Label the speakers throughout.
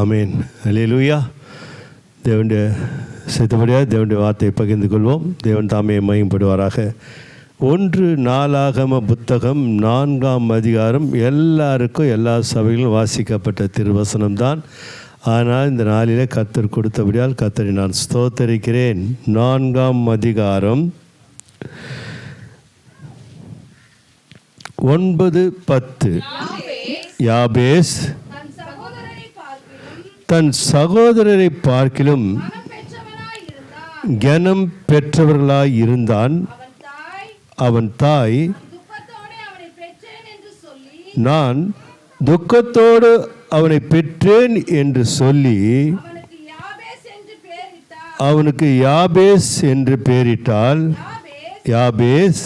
Speaker 1: ஆமீன். அல்லேலூயா. தேவனுடைய சித்தப்படியாக தேவனுடைய வார்த்தையை பகிர்ந்து கொள்வோம். தேவன் தாமே மகிமைப்படுவாராக. 1 நாளாகம புத்தகம் 4ஆம் அதிகாரம் எல்லாருக்கும் எல்லா சபைகளிலும் வாசிக்கப்பட்ட திருவசனம்தான். ஆனால் இந்த நாளிலே கர்த்தர் கொடுத்தபடியால் கர்த்தரை நான் ஸ்தோத்தரிக்கிறேன். 4ஆம் அதிகாரம் 9-10. யாபேஸ் தன் சகோதரரை பார்க்கிலும் கனம் பெற்றவர்களாய் இருந்தான். அவன் தாய், நான் துக்கத்தோடு அவனை பெற்றேன் என்று சொல்லி அவனுக்கு யாபேஸ் என்று பெயரிட்டாள். யாபேஸ்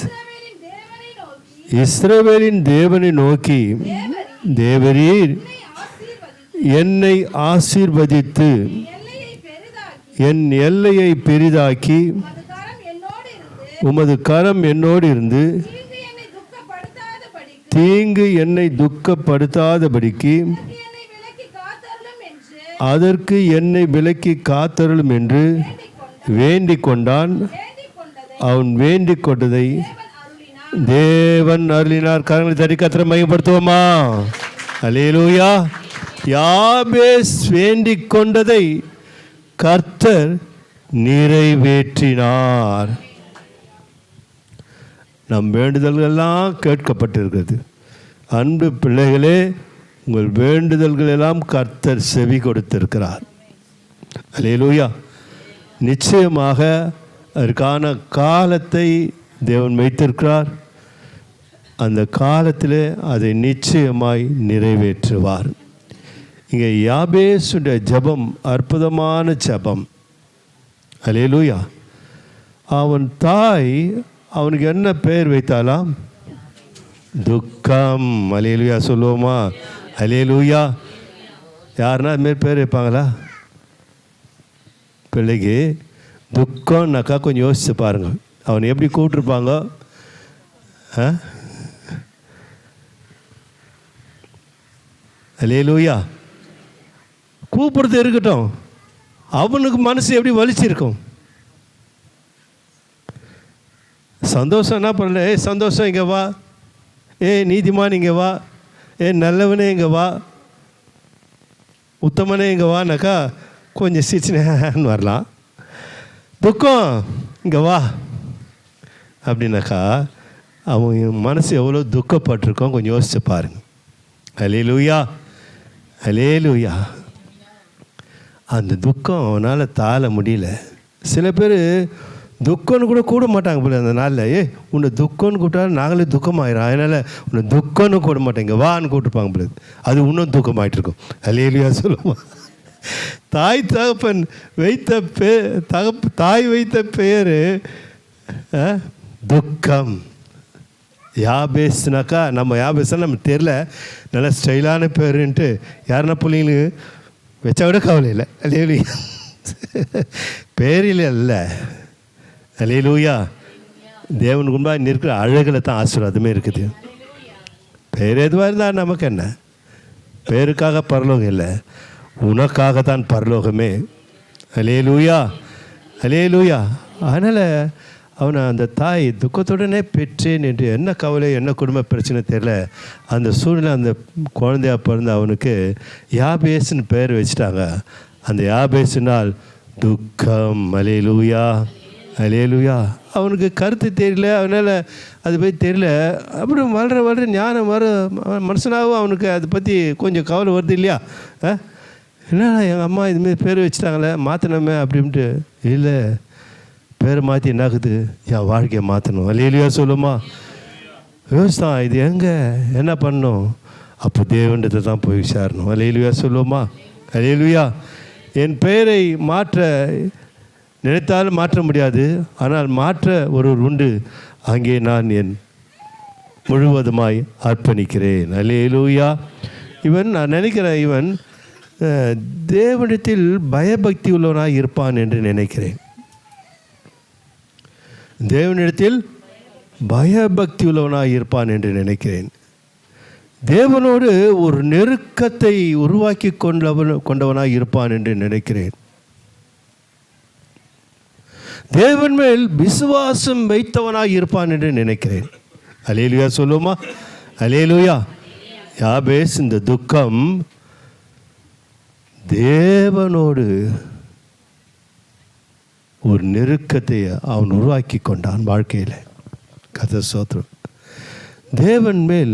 Speaker 1: இஸ்ரவேலின் தேவனை நோக்கி, தேவரீர் என்னை ஆசீர்வதித்து என் எல்லையை பெரிதாக்கி உமது கரம் என்னோடு இருந்து தீங்கு என்னை துக்கப்படுத்தாதபடிக்கு அதற்கு என்னை விலக்கி காத்தருளும் என்று வேண்டிக் கொண்டான். அவன் வேண்டிக் கொண்டதை தேவன் அருளினார். கரங்களை தட்டி கர்த்தரை மகிமைப்படுத்துவோமா? அல்லேலூயா. யாபேஸ் வேண்டிக் கொண்டதை கர்த்தர் நிறைவேற்றினார். நம் வேண்டுதல்கள் எல்லாம் கேட்கப்பட்டிருக்கிறது. அன்பு பிள்ளைகளே, உங்கள் வேண்டுதல்கள் எல்லாம் கர்த்தர் செவி கொடுத்திருக்கிறார். அல்லேலூயா. நிச்சயமாக அதற்கான காலத்தை தேவன் வைத்திருக்கிறார். அந்த காலத்தில் அதை நிச்சயமாய் நிறைவேற்றுவார். இங்கே யாபேசுடைய ஜெபம் அற்புதமான ஜெபம். அல்லேலூயா. அவன் தாய் அவனுக்கு என்ன பெயர் வைத்தாலாம்? துக்கம். அல்லேலூயா சொல்லுவோமா? அல்லேலூயா. யாருன்னா அதுமாரி பேர் வைப்பாங்களா பிள்ளைக்கு? துக்கம்னாக்கா கொஞ்சம் யோசிச்சு பாருங்க, அவனை எப்படி கூப்பிட்ருப்பாங்க? அல்லேலூயா. கூப்பிடுறது இருக்கட்டும், அவனுக்கு மனசு எப்படி வலிச்சிருக்கும்? சந்தோஷம் என்ன பண்ணல? சந்தோஷம் இங்கே வா, நீதிமான் இங்கே வா, நல்லவனே இங்கே வா, உத்தமனே இங்கே வானாக்கா கொஞ்சம் சிரிச்சுன்னு வரலாம். துக்கம் இங்கே வா அப்படின்னாக்கா அவன் மனசு எவ்வளோ துக்கப்பட்டிருக்கோம் கொஞ்சம் யோசிச்சு பாருங்க. அல்லேலூயா. அல்லேலூயா. அந்த துக்கம் அவனால் தாழ முடியல. சில பேர் துக்கம்னு கூட மாட்டாங்க போல அந்த நாளில். உன்னை துக்கம்னு கூப்பிட்டாலும் நாங்களே துக்கமாயிரும், அதனால் உன்னை துக்கம்னு கூட மாட்டேங்க, வான்னு கூப்பிட்டுருப்பாங்க போல. அது இன்னும் துக்கமாயிட்டு இருக்கும். அல்லேலூயா சொல்லுமா? தாய் தகப்பன் வைத்த தாய் வைத்த பெயர் துக்கம். யாபேஸ்னாக்கா நம்ம யாபேஸ்னா நமக்கு தெரியல, நல்லா ஸ்டைலான பேருன்ட்டு யாருன்னா பிள்ளைங்களுக்கு வச்சா விட கவலை இல்லை. அல்லேலூயா. பேரில் இல்லை. அல்லேலூயா. தேவனுக்கு முன்பாக இருக்கிற அழகில் தான் ஆசீர்வாதமே இருக்குது. பேர் எதுவாக இருந்தால் நமக்கு என்ன? பேருக்காக பரலோகம் இல்லை, உனக்காக தான் பரலோகமே. அல்லேலூயா. அல்லேலூயா. அதனால் அவனை அந்த தாய் துக்கத்துடனே பெற்றேன் என்று என்ன கவலை, என்ன குடும்ப பிரச்சனை தெரியல, அந்த சூழ்நிலை அந்த குழந்தையாக பிறந்த அவனுக்கு யாபேஸ்ன்னு பேர் வச்சுட்டாங்க. அந்த யாபேஸ்னால் துக்கம். அல்லேலூயா. அல்லேலூயா. அவனுக்கு கருத்து தெரியல, அவனால் அது பற்றி தெரியல. அப்புறம் வளர ஞானம் மனுஷனாகவும் அவனுக்கு அதை பற்றி கொஞ்சம் கவலை வருது இல்லையா? என்னடா எங்கள் அம்மா இதுமாரி பேர் வச்சுட்டாங்களே, மாற்றினோமே அப்படின்ட்டு. இல்லை, பேரை மாற்றி என்னாகுது? என் வாழ்க்கையை மாற்றணும். அல்லேலூயா சொல்லுமா? யோசித்தான், இது எங்கே என்ன பண்ணணும்? அப்போ தேவன்றதை தான் போய் விசாரணும். அல்லேலூயா சொல்லுவோமா? அல்லேலூயா. என் பெயரை மாற்ற நினைத்தாலும் மாற்ற முடியாது, ஆனால் மாற்ற ஒருவர் உண்டு. அங்கே நான் என் முழுவதுமாய் அர்ப்பணிக்கிறேன். அல்லேலூயா. நான் நினைக்கிறேன் இவன் தேவனிடத்தில் பயபக்தி உள்ளவனாக இருப்பான் என்று நினைக்கிறேன். தேவனிடத்தில் பயபக்தி உள்ளவனாக இருப்பான் என்று நினைக்கிறேன். தேவனோடு ஒரு நெருக்கத்தை உருவாக்கி கொண்டவனாய் இருப்பான் என்று நினைக்கிறேன். தேவன் மேல் விசுவாசம் வைத்தவனாய் இருப்பான் என்று நினைக்கிறேன். அல்லேலூயா சொல்லுமா? அல்லேலூயா. யாபேஸ் இந்த துக்கம் தேவனோடு ஒரு நெருக்கத்தை அவன் உருவாக்கி கொண்டான் வாழ்க்கையில். கர்த்தர் ஸ்தோத்திரம். தேவன் மேல்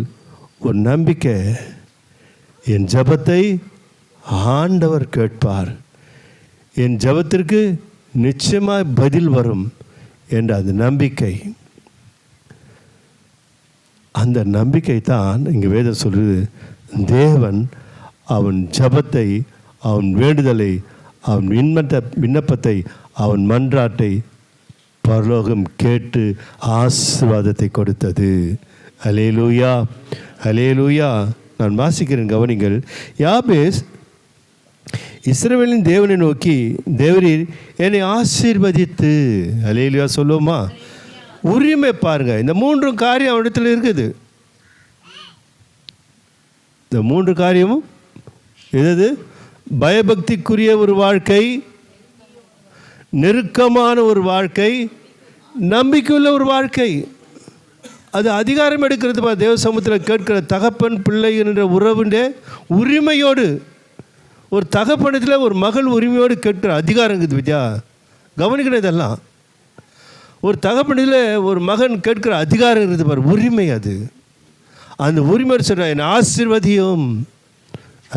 Speaker 1: ஒரு நம்பிக்கை, என் ஜெபத்தை ஆண்டவர் கேட்பார், என் ஜெபத்திற்கு நிச்சயமாக பதில் வரும் என்ற அந்த நம்பிக்கை, அந்த நம்பிக்கை தான் இங்கே வேதம் சொல்கிறது. தேவன் அவன் ஜெபத்தை, அவன் வேண்டுதலை, அவன் விண்ணப்பத்தை, அவன் மன்றாட்டை பரலோகம் கேட்டு ஆசீர்வாதத்தை கொடுத்தது. அல்லேலூயா, அல்லேலூயா. நான் வாசிக்கிறேன், கவனிங்கள். யாபேஸ் இஸ்ரவேலின் தேவனை நோக்கி, தேவரீர் என்னை ஆசீர்வதித்து, அல்லேலூயா சொல்லுவோமா? உரிமை பாருங்க, இந்த 3 காரியம் அவனிடத்தில் இருக்குது. இந்த 3 காரியமும் எது? பயபக்திக்குரிய ஒரு வாழ்க்கை, நெருக்கமான ஒரு வாழ்க்கை, நம்பிக்கையுள்ள ஒரு வாழ்க்கை. அது அதிகாரம் எடுக்கிறது. தேவ சமூகத்தில் கேட்கிற தகப்பன் பிள்ளை என்ற உறவுண்டே உரிமையோடு, ஒரு தகப்பனத்தில் ஒரு மகள் உரிமையோடு கேட்கிற அதிகாரம் இருக்குது. வித்யா கவனிக்கணும் இதெல்லாம். ஒரு தகப்பனில் ஒரு மகன் கேட்கிற அதிகாரம் இருக்குது பாரு, உரிமை. அது அந்த உரிமை சொல்கிற என் ஆசீர்வதியும்.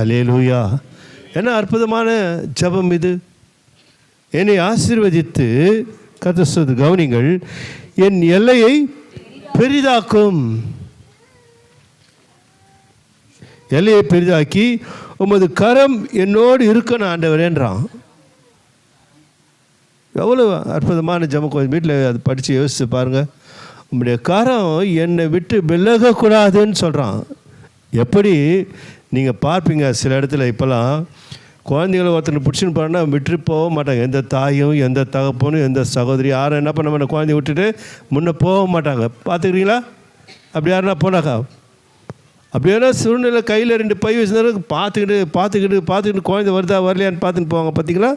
Speaker 1: அல்லேலூயா. என்ன அற்புதமான ஜெபம் இது! என்னை ஆசீர்வதித்து, கர்த்தர் கவனிங்கள், என் எல்லையை பெரிதாக்கும், எல்லையை பெரிதாக்கி உமது கரம் என்னோடு இருக்கணும் ஆண்டவரேன்றான். எவ்வளோ அற்புதமான ஜெபம்! வீட்டில் அது படித்து யோசித்து பாருங்கள். உங்களுடைய கரம் என்னை விட்டு விலகக்கூடாதுன்னு சொல்கிறான். எப்படி நீங்கள் பார்ப்பீங்க சில இடத்துல இப்போலாம் குழந்தைகளை ஒருத்தனை பிடிச்சின்னு போகிறோன்னா விட்டு போக மாட்டாங்க. எந்த தாயும், எந்த தகப்பனும், எந்த சகோதரி யாரும் என்ன பண்ண மாட்டாங்க, குழந்தைய விட்டுட்டு முன்னே போக மாட்டாங்க. பார்த்துக்கிறீங்களா? அப்படி யாருன்னா போனாக்கா, அப்படியான சூழ்நிலை கையில் 2 பை வச்சுருந்தாலும் பார்த்துக்கிட்டு குழந்தை வருதா வரலையான்னு பார்த்துன்னு போவாங்க. பார்த்தீங்களா?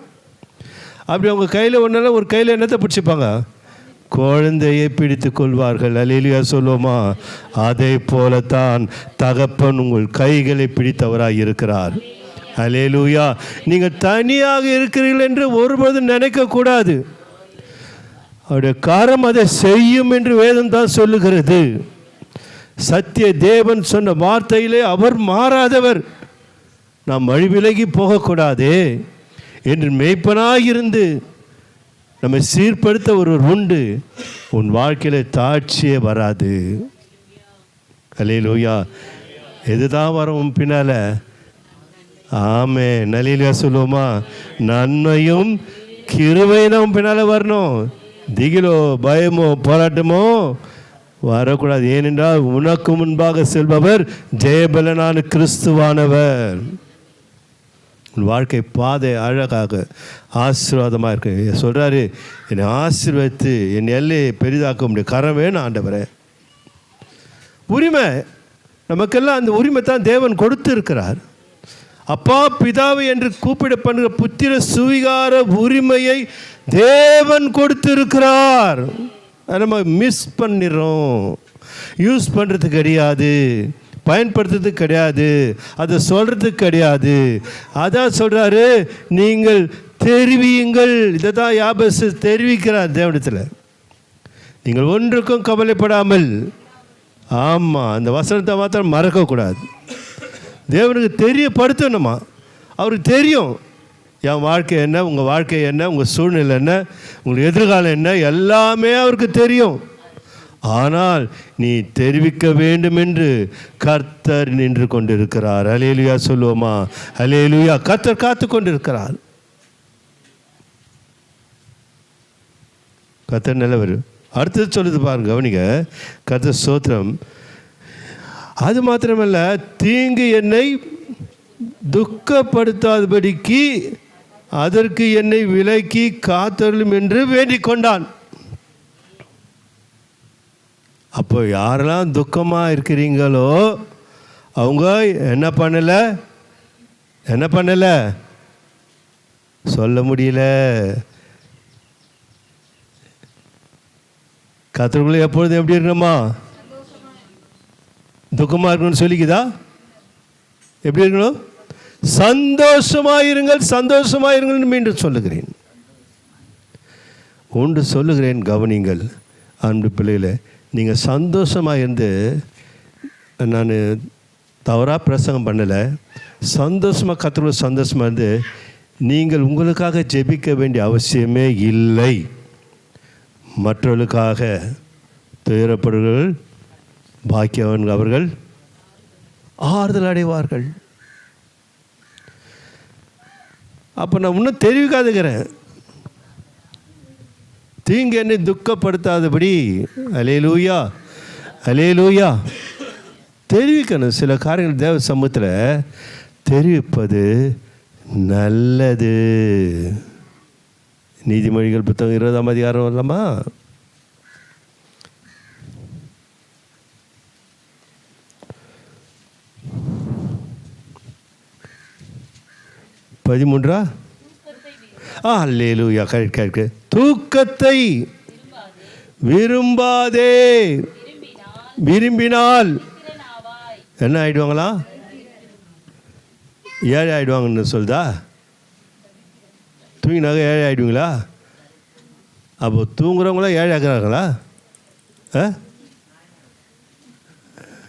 Speaker 1: அப்படி அவங்க கையில் ஒன்றால ஒரு கையில் என்னத்தை பிடிச்சிப்பாங்க? குழந்தையை பிடித்து கொள்வார்கள். அல்லேலூயா சொல்லுவோமா? அதை போலத்தான் தகப்பன் உங்கள் கைகளை பிடித்தவராக இருக்கிறார். அல்லேலூயா. நீங்கள் தனியாக இருக்கிறீர்கள் என்று ஒருபோதும் நினைக்கக்கூடாது. அவருடைய காரம் அதை செய்யும் என்று வேதம் தான் சொல்லுகிறது. சத்திய தேவன் சொன்ன வார்த்தையிலே அவர் மாறாதவர். நாம் வழி விலகி போகக்கூடாதே என்று மேய்ப்பனாயிருந்து நம்மை சீர்படுத்த ஒருவர் உண்டு. உன் வாழ்க்கையில் தாட்சியே வராது. அல்லேலூயா. எதுதான் வரும் பின்னால்? ஆமே, நல்லேலூயா சொல்லுவோமா? நன்மையும் கிருபையும் தான் பின்னால் வரணும். திகிலோ பயமோ போராட்டமோ வரக்கூடாது. ஏனென்றால் உனக்கு முன்பாக செல்பவர் ஜெயபலனான கிறிஸ்துவானவர். உன் வாழ்க்கை பாதை அழகாக ஆசீர்வாதமாக இருக்கு. சொல்கிறாரு, என்னை ஆசீர்வதித்து என் எல்லையை பெரிதாக்க முடியும் கரம் வேணும் ஆண்டவரே. உரிமை நமக்கெல்லாம் அந்த உரிமை தான் தேவன் கொடுத்து இருக்கிறார். அப்பா பிதாவை என்று கூப்பிடப்படுகிற புத்திர சுவிகார உரிமையை தேவன் கொடுத்து இருக்கிறார். நம்ம மிஸ் பண்ணிடுறோம், யூஸ் பண்ணுறது கிடையாது, பயன்படுத்துறது கிடையாது, அதை சொல்கிறதுக்கு கிடையாது. அதான் சொல்கிறாரு, நீங்கள் தெரிவியுங்கள். இதை தான் யாபேஸ் தெரிவிக்கிறார் தேவனிடத்தில். நீங்கள் ஒன்றுக்கும் கவலைப்படாமல். ஆமாம், அந்த வசனத்தை மாத்திரம் மறக்கக்கூடாது. தேவனுக்கு தெரியப்படுத்தணுமா? அவருக்கு தெரியும் என் வாழ்க்கை என்ன, உங்கள் வாழ்க்கை என்ன, உங்கள் சூழ்நிலை என்ன, உங்கள் எதிர்காலம் என்ன, எல்லாமே அவருக்கு தெரியும். ஆனால் நீ தெரிவிக்க வேண்டும் என்று கர்த்தர் நின்று கொண்டிருக்கிறார். அல்லேலூயா சொல்லுவோமா? அல்லேலூயா. கர்த்தர் காத்து கொண்டிருக்கிறார். கர்த்தர் நல்லவர். அடுத்தது சொல்லுது பாருங்க, கவனிங்க. கர்த்தர் ஸ்தோத்திரம். அது மாத்திரமல்ல, தீங்கு என்னை துக்கப்படுத்தாதபடிக்கு அதற்கு என்னை விலக்கி காத்தருளும் என்று வேண்டிக் கொண்டான். அப்போ யாரெல்லாம் துக்கமாக இருக்கிறீங்களோ அவங்க என்ன பண்ணலை சொல்ல முடியல. கர்த்தருக்குள்ள எப்பொழுதும் எப்படி இருக்கணுமா? துக்கமாக இருக்கணும்னு சொல்லிக்குதா? எப்படி இருக்கணும்? சந்தோஷமாயிருங்கள் மீண்டும் சொல்லுகிறேன். ஒன்று சொல்லுகிறேன், கவனிங்கள் அன்பு பிள்ளைகளை. நீங்கள் சந்தோஷமாக இருந்து, நான் தவறாக பிரசங்கம் பண்ணலை, சந்தோஷமாக கர்த்தருக்குள்ள சந்தோஷமாக இருந்து நீங்கள் உங்களுக்காக ஜெபிக்க வேண்டிய அவசியமே இல்லை. மற்றவர்களுக்காக துயரப்படுகிறவர்கள் பாக்கியவான்கள், அவர்கள் ஆறுதல் அடைவார்கள். அப்போ நான் இன்னும் தெரிவிக்காதுக்கிறேன், தீங்கு என்னை துக்கப்படுத்தாதபடி. அல்லேலூயா, அல்லேலூயா. தெரிவிக்கணும். சில காரியங்கள் தேவ சமூகத்தில் தெரிவிப்பது நல்லது. நீதிமொழிகள் புத்தகம் 20ஆம் அதிகாரம் இல்லாமா? பதிமூன்றா? அல்லேலூயா, கரெக்ட். தூக்கத்தை விரும்பாதே, விரும்பினால் என்ன ஆயிடுவாங்களா? ஏழை ஆகிடுவாங்கன்னு சொல்லுதா? தூங்கினாக ஏழை ஆகிடுவீங்களா? அப்போ தூங்குறவங்களா ஏழை ஆக்குறாங்களா?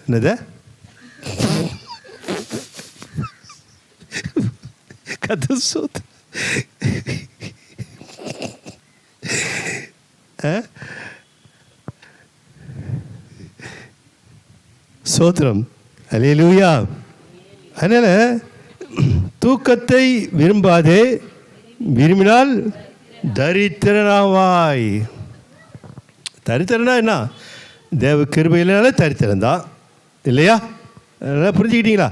Speaker 1: என்னது? கதை சோத்து சோத்திரம். அல்லேலூயா. அதனால் தூக்கத்தை விரும்பாதே, விரும்பினால் தரித்திரனாவாய். தரித்திரனா என்ன? தேவ கிருபையினால தரித்திரந்தான் இல்லையா? நல்லா புரிஞ்சுக்கிட்டீங்களா?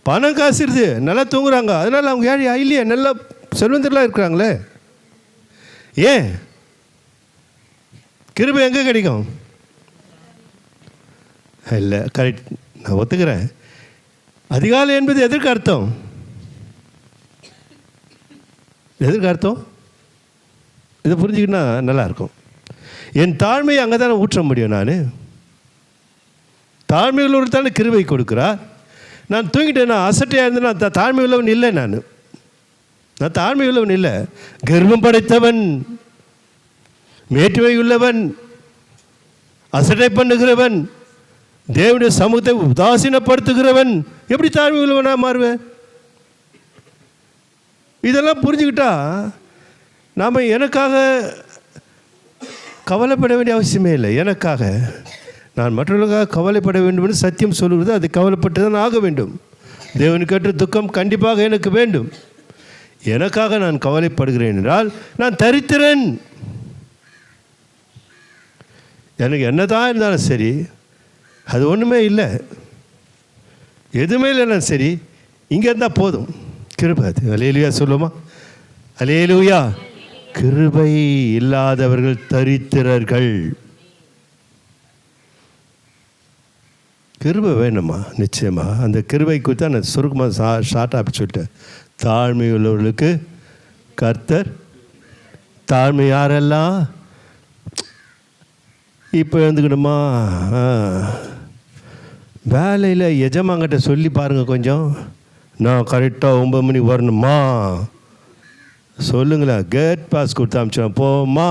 Speaker 1: பணம் காசு இருக்குது, நல்லா தூங்குறாங்க, அதனால் அவங்க ஏழை இல்லையா? நல்லா செல்வந்தர்களாக இருக்கிறாங்களே. ஏன்? கிருபை எங்கே கிடைக்கும்? இல்லை, கரெக்ட், நான் ஒத்துக்கிறேன். அதிகாலை என்பது எதற்கு அர்த்தம்? எதற்கு அர்த்தம்? இதை புரிஞ்சுக்கிட்டா நல்லாயிருக்கும். என் தாழ்மையை அங்கே தானே ஊற்ற முடியும். நான் தாழ்மை உள்ளவர் தானே கிருபை கொடுக்குறா. நான் தூங்கிட்டேன், அசட்டையாக இருந்தேன்னா தாழ்மை உள்ளவன் இல்லை. நான் தாழ்மை உள்ளவன் இல்லை. கர்வம் படைத்தவன், மேட்டுமை உள்ளவன், அசட்டை பண்ணுகிறவன், தேவனுடைய சமூகத்தை உதாசீனப்படுத்துகிறவன் எப்படி தாழ்மை உள்ளவனாக மாறுவேன்? இதெல்லாம் புரிஞ்சுக்கிட்டா நாம் எனக்காக கவலைப்பட வேண்டிய அவசியமே இல்லை. எனக்காக நான் மற்றவர்களுக்காக கவலைப்பட வேண்டும் என்று சத்தியம் சொல்லுகிறது. அது கவலைப்பட்டு தான் ஆக வேண்டும். தேவனுக்கேற்ற துக்கம் கண்டிப்பாக எனக்கு வேண்டும். எனக்காக நான் கவலைப்படுகிறேன் என்றால் நான் தரித்திரன். எனக்கு என்னதான் இருந்தாலும் சரி, அது ஒன்றுமே இல்லை, எதுவுமே இல்லைன்னா சரி, இங்கே இருந்தால் போதும். கிருபை அது. அல்லேலூயா சொல்லுமா? அல்லேலூயா. கிருபை இல்லாதவர்கள் தரித்திரர்கள். கிருபை வேணுமா? நிச்சயமாக. அந்த கிருபை குறித்து நான் சுருக்கமாக ஷார்ட்டாக சொல்லிட்டேன். தாழ்மை உள்ளவர்களுக்கு கர்த்தர். தாழ்மை யாரெல்லாம்? இப்போ எழுந்துக்கணுமா? வேலையில் எஜமாங்கிட்ட சொல்லி பாருங்கள், கொஞ்சம் நான் கரெக்டாக 9 மணி வரணுமா சொல்லுங்களேன். கேட் பாஸ் கொடுத்து அமிச்சோம், போமா.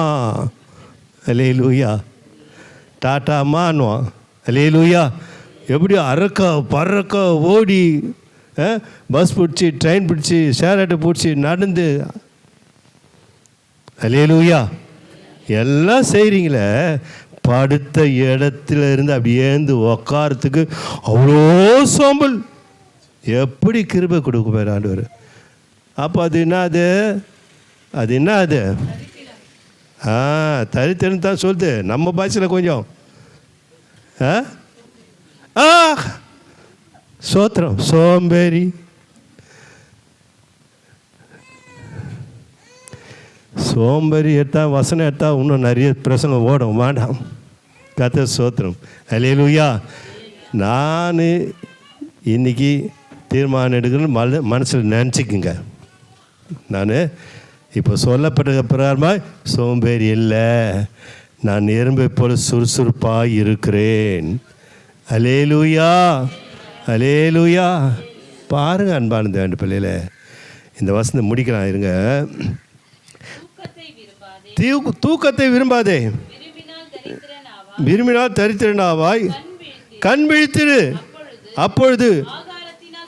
Speaker 1: அல்லேலூயா. டாட்டாமான்னுவான். அல்லேலூயா. எப்படி அறக்க பறக்க ஓடி பஸ் பிடிச்சி, ட்ரெயின் பிடிச்சி, ஷேர் ஆட்டோ பிடிச்சி, நடந்து. அல்லேலூயா. எல்லாம் செய்கிறீங்களே, படுத்த இடத்துல இருந்து அப்படி ஏந்து உக்காரத்துக்கு அவ்வளோ சோம்பல். எப்படி கிருபை கொடுக்குவார் ஆண்டவர்? அப்போ அது என்ன? அது என்ன? அது தரித்திரன்னு தான் சொல்லுது நம்ம பாஷையில் கொஞ்சம். சோத்திரம். சோம்பேறி. சோம்பேறி எடுத்தால், வசனம் எடுத்தால் இன்னும் நிறைய பிரசங்கம் ஓடும். வேண்டாம். கர்த்தர் சோத்திரம். அல்லேலூயா. நான் இன்றைக்கி தீர்மானம் எடுக்கணும்னு மனசில் நினச்சிக்குங்க. நான் இப்போ சொல்லப்பட்ட பிரகாரமாக சோம்பேறி இல்லை, நான் எறும்பை போல சுறுசுறுப்பாக இருக்கிறேன். அல்லேலூயா, அல்லேலூயா. பாருங்கள் அன்பான தேவனுடைய பிள்ளையில, இந்த வசனத்தை முடிக்கலாம் இருங்க. தூக்கத்தை விரும்பாதே, விரும்பினால் தரித்திரனாவாய். கண் விழித்திரு, அப்பொழுது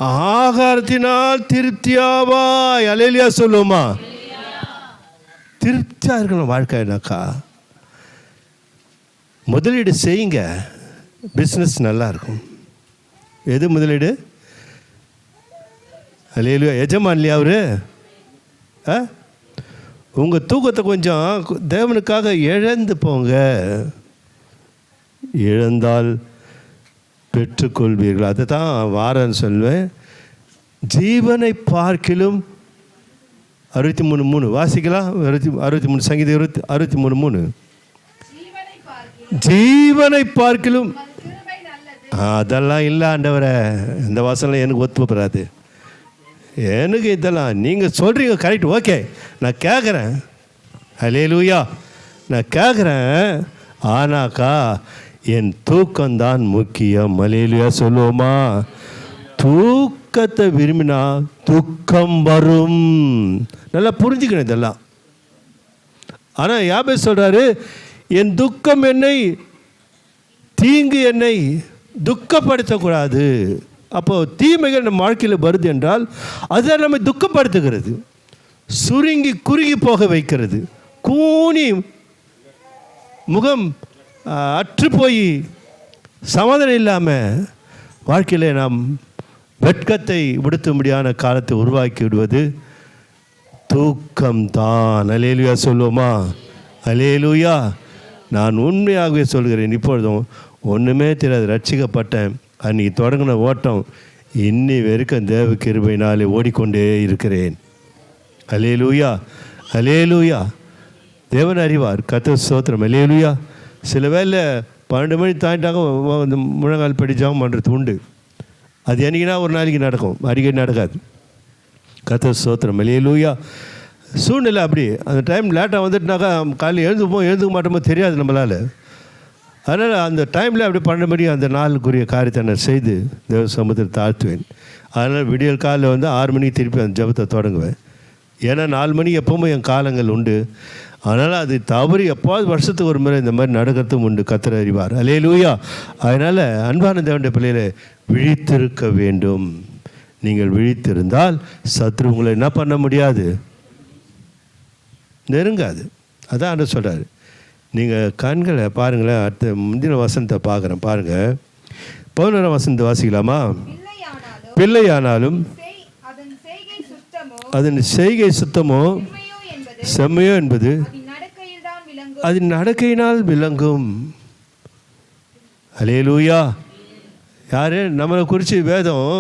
Speaker 1: ஆகாரத்தினால் திருப்தியாவாய். அல்லேலூயா சொல்லுவோமா? திருப்தியாக இருக்கணும் வாழ்க்கைனாக்கா. முதலீடு செய்யுங்க, பிஸ்னஸ் நல்லா இருக்கும். எது முதலீடு? அல்லேலூயா. எஜமான் இல்லையா அவரு? உங்கள் தூக்கத்தை கொஞ்சம் தேவனுக்காக இழந்து போங்க. இழந்தால் பெற்றுக்கொள்வீர்கள். அதை தான் வாரன்னு சொல்வேன். ஜீவனை பார்க்கிலும் 63:3 வாசிக்கலாம். 63 சங்கீதம் 63:3. ஜீவனை பார்க்கிலும். அதெல்லாம் இல்லை ஆண்டவரே, இந்த வாசனை எனக்கு ஒத்து போகாது. எனக்கு இதெல்லாம் நீங்கள் சொல்கிறீங்க கரெக்ட், ஓகே, நான் கேட்குறேன். அல்லேலூயா, நான் கேட்குறேன். ஆனாக்கா என் தூக்கம்தான் முக்கியம். அல்லேலூயா சொல்லுவோமா? தூக்கத்தை விரும்பினா துக்கம் வரும். நல்லா புரிஞ்சுக்கணும் இதெல்லாம். ஆனால் யாபேஸ் சொல்கிறாரு, என் துக்கம் என்னை, தீங்கு என்னை துக்கப்படுத்தக்கூடாது. அப்போது தீமைகள் நம்ம வாழ்க்கையில் வருது என்றால் அதுதான் நம்ம துக்கப்படுத்துகிறது, சுருங்கி குறுகி போக வைக்கிறது, கூனி முகம் அற்று போய் சமாதானம் இல்லாமல் வாழ்க்கையில் நாம் வெட்கத்தை விடுத்தும்படியான காலத்தை உருவாக்கி விடுவது தூக்கம்தான். அல்லேலூயா சொல்லுவோமா? அல்லேலூயா. நான் உண்மையாகவே சொல்கிறேன், இப்பொழுதும் ஒன்றுமே தெரியாது, ரட்சிக்கப்பட்டேன். அன்றைக்கி தொடங்கின ஓட்டம் இன்னி வரைக்கும் தேவ கிருபையினாலே ஓடிக்கொண்டே இருக்கிறேன். அல்லேலூயா, அல்லேலூயா. தேவன் அறிவார். கர்த்தர் ஸ்தோத்திரம். அல்லேலூயா. சில வேளை 12 மணி தாண்டிட்டாங்க முழங்கால் படித்தாவும் பண்ணுறது உண்டு. அது என்னைக்குன்னா ஒரு நாளைக்கு நடக்கும், அடிக்கடி நடக்காது. கர்த்தர் ஸ்தோத்திரம். அல்லேலூயா. சூழ்நிலை அப்படி. அந்த டைம் லேட்டாக வந்துட்டுனாக்கா காலையில் எழுந்துக்க மாட்டோமோ தெரியாது நம்மளால். அதனால் அந்த டைமில் அப்படி 12 மணி அந்த நாளுக்குரிய காரியத்தை நான் செய்து தேவ சமூகத்தில் தாழ்த்துவேன். அதனால் விடியல் காலையில் 6 மணிக்கு திருப்பி அந்த ஜபத்தை தொடங்குவேன். ஏன்னா 4 மணி எப்போவும் என் காலங்கள் உண்டு. அதனால் அது தவறி எப்போது வருஷத்துக்கு ஒரு முறை இந்த மாதிரி நடக்கிறதும் உண்டு. கர்த்தர் அறிவார். அல்லேலூயா. அதனால் அன்பான தேவனுடைய பிள்ளைகளை விழித்திருக்க வேண்டும். நீங்கள் விழித்திருந்தால் சத்ரு உங்களை என்ன பண்ண முடியாது, நெருங்காது. அதான் ஆண்டவர் சொல்கிறார். நீங்கள் கண்களை பாருங்களேன். அடுத்த முந்தின வசனத்தை பார்க்குறேன் பாருங்கள். 11ஆம் வசனத்தை வாசிக்கலாமா? பிள்ளையானாலும் அதன் செய்கை சுத்தமோ செம்மையோ என்பது அதன் நடக்கையினால் விளங்கும். அல்லேலூயா. யார் நம்மளை குறித்து வேதம்.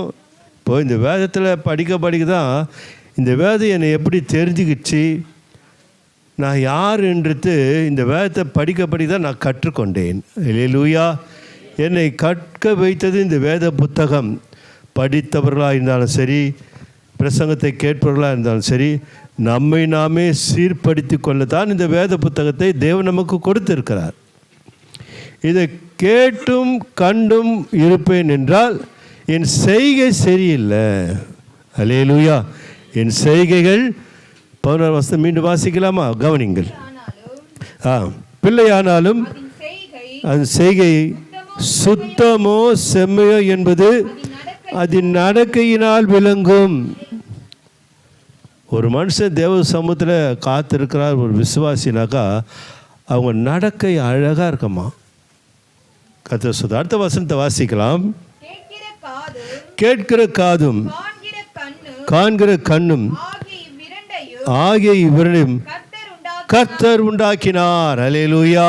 Speaker 1: இப்போது இந்த வேதத்தில் படிக்க தான் இந்த வேதம் என்னை எப்படி தெரிஞ்சுக்கிச்சு, நான் யாருன்றது இந்த வேதத்தை படிக்க தான் நான் கற்றுக்கொண்டேன். அல்லேலூயா. என்னை கற்க வைத்தது இந்த வேத புத்தகம். படித்தவர்களாக இருந்தாலும் சரி, பிரசங்கத்தை கேட்பவர்களாக இருந்தாலும் சரி, நம்மை நாமே சீர்படுத்தி கொள்ளத்தான் இந்த வேத புத்தகத்தை தேவன் நமக்கு கொடுத்திருக்கிறார். இதை கேட்டும் கண்டும் இருப்பேன் என்றால் என் செய்கை சரியில்லை. அல்லேலூயா. என் செய்கைகள் 11 வசனம் மீண்டும் வாசிக்கலாமா? கவனிங்கள். பிள்ளையானாலும் அதன் செய்கை சுத்தமோ செம்மையோ என்பது அதன் நடக்கையினால் விளங்கும். ஒரு மனுஷன் தேவ சமூகத்தில் காத்திருக்கிறார், ஒரு விசுவாசினாக்கா அவங்க நடக்கை அழகாக இருக்குமா. கர்த்தர் சொல்றார். அடுத்த வசனத்தை வாசிக்கலாம். கேட்கிற காதும் காண்கிற கண்ணும் ஆகிய இவரையும் கர்த்தர் உண்டாக்கினார். அல்லேலூயா.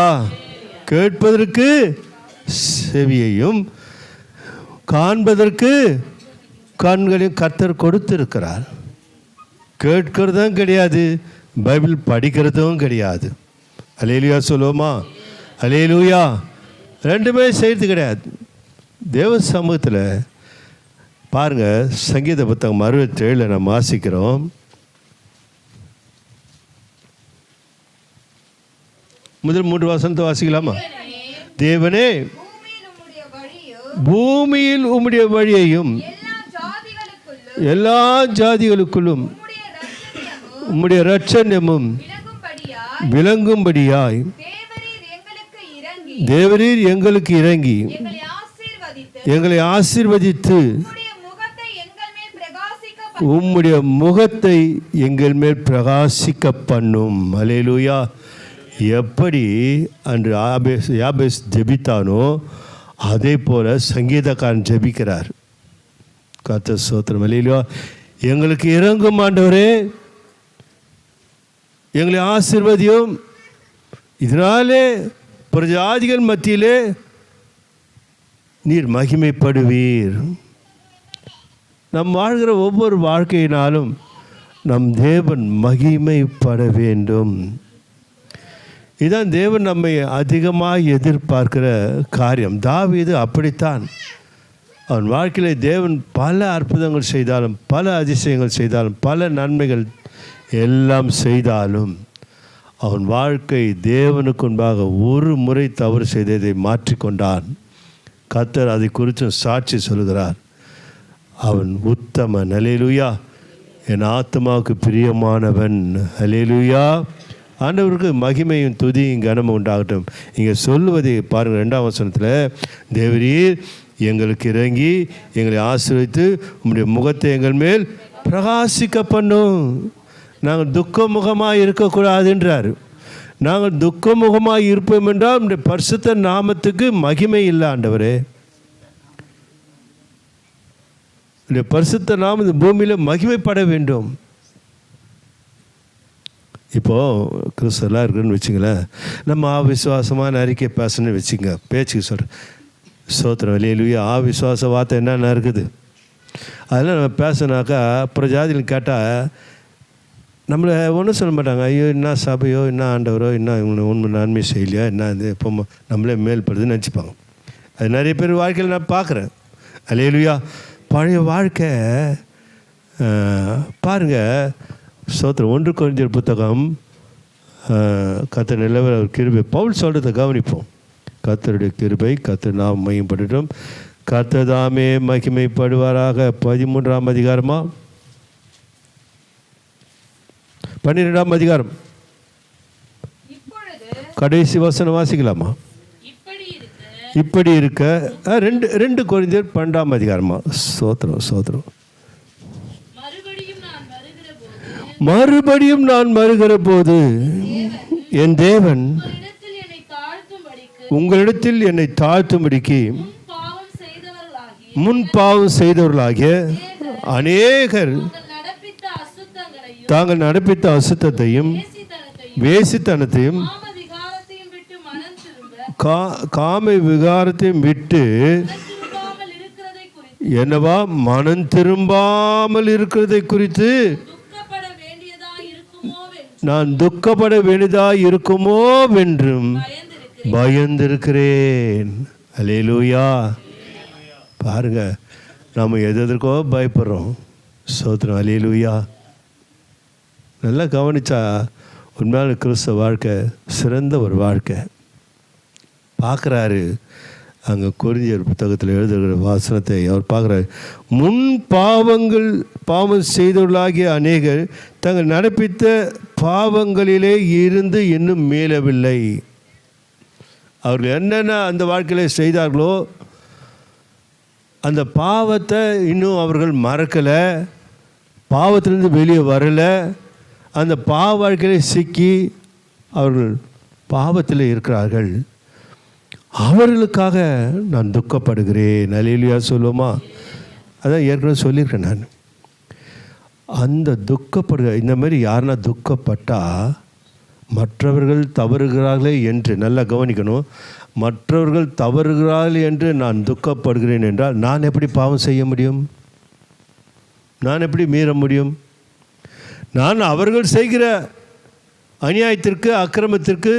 Speaker 1: கேட்பதற்கு செவியையும் காண்பதற்கு கண்களையும் கர்த்தர் கொடுத்திருக்கிறார். கேட்கிறதும் கிடையாது, பைபிள் படிக்கிறதும் கிடையாது. அல்லேலூயா சொல்லுவோமா? அல்லேலூயா. ரெண்டுமே செய்கிறது கிடையாது. தேவ சமூகத்தில் பாருங்கள், சங்கீத புத்தகம் 67 நம்ம வாசிக்கிறோம். முதல் 3 வசனத்தை வாசிக்கலாமா? தேவனே, பூமியில் உம்முடைய வழியையும் எல்லா ஜாதிகளுக்குள்ளும் உம்முடைய இரட்சண்யமும் விளங்கும்படியாய் தேவரீர் எங்களுக்கு இறங்கி எங்களை ஆசீர்வதித்து உம்முடைய முகத்தை எங்கள் மேல் பிரகாசிக்க பண்ணும். அல்லேலூயா. எப்படி அன்று யாபேஸ் ஜெபித்தானோ அதே போல் சங்கீதக்காரன் ஜெபிக்கிறார். கர்த்தர் ஸ்தோத்திரம். அல்லேலூயா. எங்களுக்கு இறங்கும் ஆண்டவரே, எங்களை ஆசீர்வதியும், இதனாலே பிரஜாதிகள் மத்தியிலே நீர் மகிமைப்படுவீர். நம் வாழ்கிற ஒவ்வொரு வாழ்க்கையினாலும் நம் தேவன் மகிமைப்பட வேண்டும். இதுதான் தேவன் நம்மை அதிகமாக எதிர்பார்க்கிற காரியம். தாவீது அப்படித்தான். அவன் வாழ்க்கையில் தேவன் பல அற்புதங்கள் செய்தாலும், பல அதிசயங்கள் செய்தாலும், பல நன்மைகள் எல்லாம் செய்தாலும் அவன் வாழ்க்கை தேவனுக்கு முன்பாக ஒரு முறை தவறு செய்ததை மாற்றிக்கொண்டான். கர்த்தர் அதை குறித்து சாட்சி சொல்கிறார். அவன் உத்தமன். அல்லேலூயா. என் ஆத்மாவுக்கு பிரியமானவன். அல்லேலூயா. ஆண்டவருக்கு மகிமையும் துதியும் கனமும் உண்டாகட்டும். இங்கே சொல்லுவதை பாருங்கள், 2ஆம் வசனத்தில், தேவரீர் எங்களுக்கு இறங்கி எங்களை ஆசீர்வதித்து உம்முடைய முகத்தை எங்கள் மேல் பிரகாசிக்க பண்ணும். நாங்கள் துக்கமுகமாக இருக்கக்கூடாதுன்றார். நாங்கள் துக்கமுகமாக இருப்போம் என்றால் உம்முடைய பரிசுத்த நாமத்துக்கு மகிமை இல்லை ஆண்டவரே. இந்த பரிசுத்த நாமம் இந்த பூமியில் மகிமைப்பட வேண்டும். இப்போது கிறிஸ்தவெல்லாம் இருக்குன்னு வச்சுங்களேன், நம்ம அவிசுவாசமான அறிக்கை பேசணும்னு வச்சுங்க, பேச்சுக்கு சொல்கிறேன். ஸ்தோத்திரம். அல்லேலூயா. அவிசுவாச வார்த்தை என்னென்ன இருக்குது அதெல்லாம் நம்ம பேசினாக்கா அப்புறம் ஜாதியில் கேட்டால் நம்மளை ஒன்றும் சொல்ல மாட்டாங்க. ஐயோ என்ன சபையோ, என்ன ஆண்டவரோ, என்ன இவங்க உண்மை நன்மை செய்யலையா, என்ன இது இப்போ நம்மளே மேல்படுதுன்னு நினச்சிப்பாங்க. அது நிறைய பேர் வாழ்க்கையில் நான் பார்க்குறேன். அல்லேலூயா. பழைய வாழ்க்கை பாருங்கள். ஸ்தோத்திரம். 1 கொரிந்தியர் புத்தகம் கர்த்தர் நிலவர கிருபை பவுல் சொல்கிறத கவனிப்போம். கர்த்தருடைய கிருபை கர்த்தர் நாம் மையப்படட்டும், கர்த்தர் தாமே மகிமைப்படுவாராக. 13ஆம் அதிகாரமா 12ஆம் அதிகாரம் கடைசி வசனம் வாசிக்கலாமா? இப்படி இருக்க 2 கொரிந்தியர் 12ஆம் அதிகாரமா. சோத்திரம் சோத்திரம். மறுபடியும் நான் வருகிற போது என் தேவன் உங்களிடத்தில் என்னை தாழ்த்தும்படிக்கு முன் பாவம் செய்தவர்களாகிய அநேகர் தாங்கள் நடப்பித்த அசுத்தத்தையும் வேசித்தனத்தையும் காம விகாரத்தையும் விட்டு என்னவா மனம் திரும்பாமல் இருக்கிறதை குறித்து நான் துக்கப்பட வேண்டியதாக இருக்குமோ என்றும் பயந்திருக்கிறேன். அல்லேலூயா. பாருங்க, நம்ம எதற்கோ பயப்படுறோம். ஸ்தோத்திரம். அல்லேலூயா. நல்லா கவனிச்சா உண்மையான கிறிஸ்தவ வாழ்க்கை சிறந்த ஒரு வாழ்க்கை. பார்க்குறாரு அங்கே கொரிந்தியர் புத்தகத்தில் எழுதுகிற வாசனத்தை அவர் பார்க்குறாரு. முன் பாவம் செய்தவர்களாகிய அநேகர் தங்கள் நடப்பித்த பாவங்களிலே இருந்து இன்னும் மீளவில்லை. அவர்கள் என்னென்ன அந்த வாழ்க்கையில் செய்தார்களோ அந்த பாவத்தை இன்னும் அவர்கள் மறக்கலை, பாவத்திலிருந்து வெளியே வரலை. அந்த பாவ வாழ்க்கையிலே சிக்கி அவர்கள் பாவத்தில் இருக்கிறார்கள். அவர்களுக்காக நான் துக்கப்படுகிறேன். அல்லேலூயா சொல்லுவோமா? அதான் ஏற்கனவே சொல்லியிருக்கேன் நான். அந்த துக்கப்படுகிற இந்த மாதிரி யாருன்னா துக்கப்பட்டால் மற்றவர்கள் தவறுகிறார்களே என்று நல்லா கவனிக்கணும். மற்றவர்கள் தவறுகிறார்கள் என்று நான் துக்கப்படுகிறேன் என்றால் நான் எப்படி பாவம் செய்ய முடியும்? நான் எப்படி மீற முடியும்? நான் அவர்கள் செய்கிற அநியாயத்திற்கு அக்கிரமத்திற்கு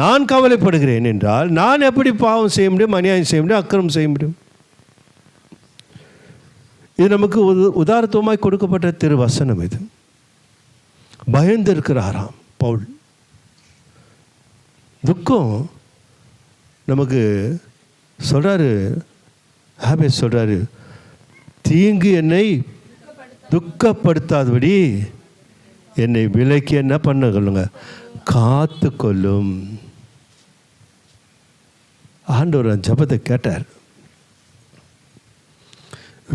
Speaker 1: நான் கவலைப்படுகிறேன் என்றால் நான் எப்படி பாவம் செய்ய முடியும், அநியாயம் செய்ய முடியும், அக்கிரமம் செய்ய முடியும்? இது நமக்கு உதாரணமாய் கொடுக்கப்பட்ட திருவசனம். இது பயந்து இருக்கிறாராம் பவுல். துக்கம் நமக்கு சொல்கிறாரு, ஹாபேஸ் சொல்கிறாரு, தீங்கு என்னை துக்கப்படுத்தாதபடி என்னை விலக்கி என்ன பண்ண கொள்ளுங்க, காத்து கொள்ளும். ஆண்டவர் ஜபத்தை கேட்டார்.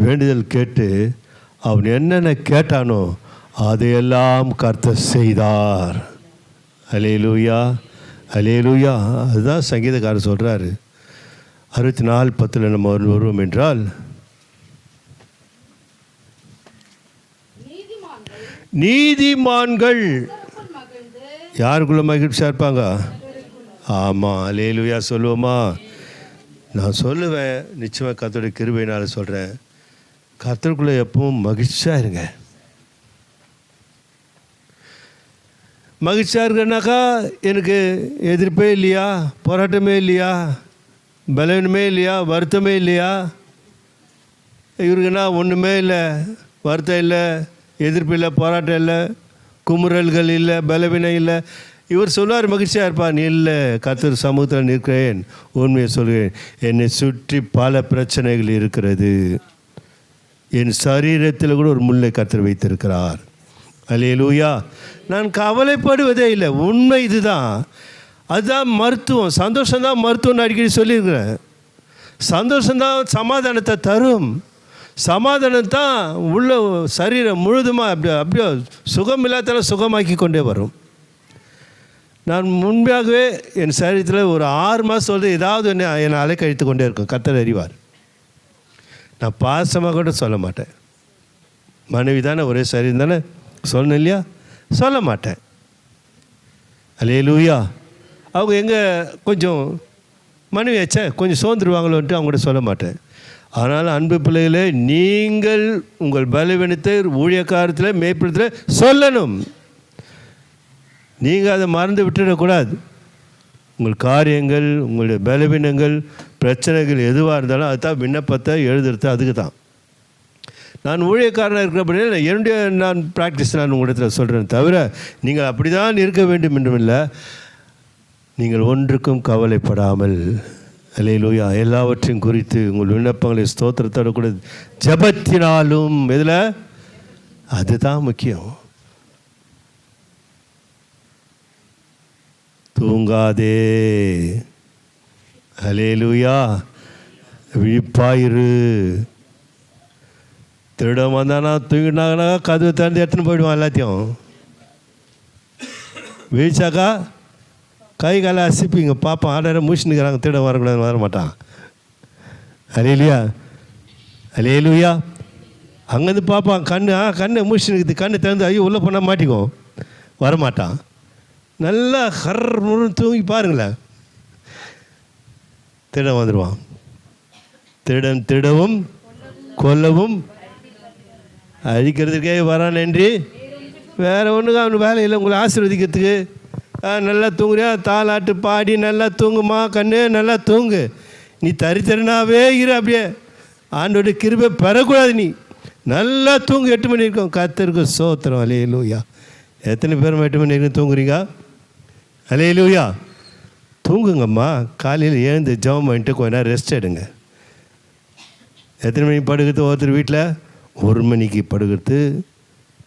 Speaker 1: வேண்டுதல் கேட்டு அவன் என்னென்ன கேட்டானோ அதையெல்லாம் கர்த்தர் செய்தார். அல்லேலூயா, அல்லேலூயா. அதுதான் சங்கீதக்காரர் சொல்கிறாரு. 64:10 நம்ம வருவோம் என்றால், நீதிமான்கள் யாருக்குள்ள மகிழ்ச்சியாக இருப்பாங்க? ஆமாம், அல்லேலூயா சொல்லுவோமா? நான் சொல்லுவேன், நிச்சயமாக கர்த்தருடைய கிருபையினால் சொல்கிறேன், கர்த்தருக்குள்ளே எப்பவும் மகிழ்ச்சியாக இருங்க. மகிழ்ச்சியாக இருக்கனாக்கா எனக்கு எதிர்ப்பே இல்லையா, போராட்டமே இல்லையா, பலவீனமே இல்லையா, வருத்தமே இல்லையா? இவருக்குன்னா ஒன்றுமே இல்லை, வருத்தம் இல்லை, எதிர்ப்பு இல்லை, போராட்டம் இல்லை, குமுறல்கள் இல்லை, பலவீனம் இல்லை. இவர் சொல்லுவார் மகிழ்ச்சியாக இருப்பான். இல்லை, கர்த்தர் சமூகத்தில் நிற்கிறேன், உண்மையை சொல்கிறேன், என்னை சுற்றி பல பிரச்சனைகள் இருக்கிறது, என் சரீரத்தில் கூட ஒரு முல்லை கர்த்தர் வைத்திருக்கிறார். அல்லேலூயா. நான் கவலைப்படுவதே இல்லை. உண்மை இதுதான். அதுதான் மருத்துவம். சந்தோஷம்தான் மருத்துவம்னு அடிக்கடி சொல்லியிருக்கிறேன். சந்தோஷம்தான் சமாதானத்தை தரும். சமாதானம் தான் உள்ள சரீரம் முழுதுமாக அப்படியே சுகம் இல்லாத சுகமாக்கி கொண்டே வரும். நான் முன்பாகவே என் சரீரத்தில் ஒரு 6 மாதம் வந்து ஏதாவது என்னை அலைக்கழித்து கொண்டே இருக்கும். கர்த்தர் அறிவார். நான் பாசமாக கூட சொல்ல மாட்டேன். மனைவி தானே, ஒரே சரீரம் தானே, சொல்லணும் இல்லையா? சொல்ல மாட்டேன். அல்லேலூயா. அவங்க எங்கே கொஞ்சம் மனைவியாச்சே கொஞ்சம் சோர்ந்துருவாங்களோன்ட்டு அவங்க கூட சொல்ல மாட்டேன். ஆனால் அன்பு பிள்ளைகளே, நீங்கள் உங்கள் பலவீனத்தை ஊழியக்காரத்தில் மேற்படுத்தல சொல்லணும். நீங்கள் அதை மறந்து விட்டுடக்கூடாது. உங்கள் காரியங்கள், உங்களுடைய பலவீனங்கள், பிரச்சனைகள் எதுவாக இருந்தாலும் அதுதான் விண்ணப்பத்தை எழுதுறது. அதுக்கு தான் நான் ஊழியக்காரனாக இருக்கிறபடியே என்னுடைய ப்ராக்டிஸ் நான் உங்களிடத்தில் சொல்கிறேன். தவிர நீங்கள் அப்படி தான் இருக்க வேண்டும் என்றும் இல்லை. நீங்கள் ஒன்றுக்கும் கவலைப்படாமல், அல்லேலூயா, எல்லாவற்றையும் குறித்து உங்கள் விண்ணப்பங்களை ஸ்தோத்திரத்தோடு கூட ஜபத்தினாலும், இதில் அதுதான் முக்கியம். தூங்காதே, அல்லேலூயா, விழிப்பாயிரு. திருடம் வந்தானா தூங்கினாங்கன்னா கதவு திறந்து எடுத்துன்னு போயிடுவான் எல்லாத்தையும். விழிச்சாக்கா கை காலை அசிப்பிங்க, பார்ப்பான், ஆர்டரை முடிச்சுன்னுக்கிறாங்க, திருடம் வரக்கூடாது, வர மாட்டான். அல்லேலூயா, அல்லேலூயா. அங்கேருந்து பார்ப்பான், கண்ணை முடிச்சுன்னுக்குது, கண்ணை திறந்து ஐயோ உள்ளே போனால் மாட்டிக்கும், வரமாட்டான். நல்லா ஹர்ன்னு தூங்கி பாருங்களேன், திருடன் வந்துடுவான். திருடன் திருடவும் கொல்லவும் அழிக்கிறதுக்கே வரான் என்று வேறு ஒன்றுக்கு அவனுக்கு வேலை இல்லை. உங்களை ஆசீர்வதிக்கிறதுக்கு. நல்லா தூங்குறியா, தாலாட்டு பாடி நல்லா தூங்குமா கண்ணு, நல்லா தூங்கு. நீ தரித்தரனாகவே இரு, அப்படியே ஆண்டோடைய கிருபை பெறக்கூடாது. நீ நல்லா தூங்கு. 8 மணி இருக்கும். கர்த்தருக்கு ஸ்தோத்திரம். அல்லேலூயா. எத்தனை பேரும் 8 மணி இருக்கும் தூங்குறீங்க? அல்லேலூயா. தூங்குங்கம்மா. காலையில் எழுந்து ஜெபம் பண்ணிட்டு கொஞ்ச நேரம் ரெஸ்ட் எடுங்க. எத்தனை மணிக்கு படுக்கிறது? ஒருத்தர் வீட்டில் 1 மணிக்கு படுக்கிறது,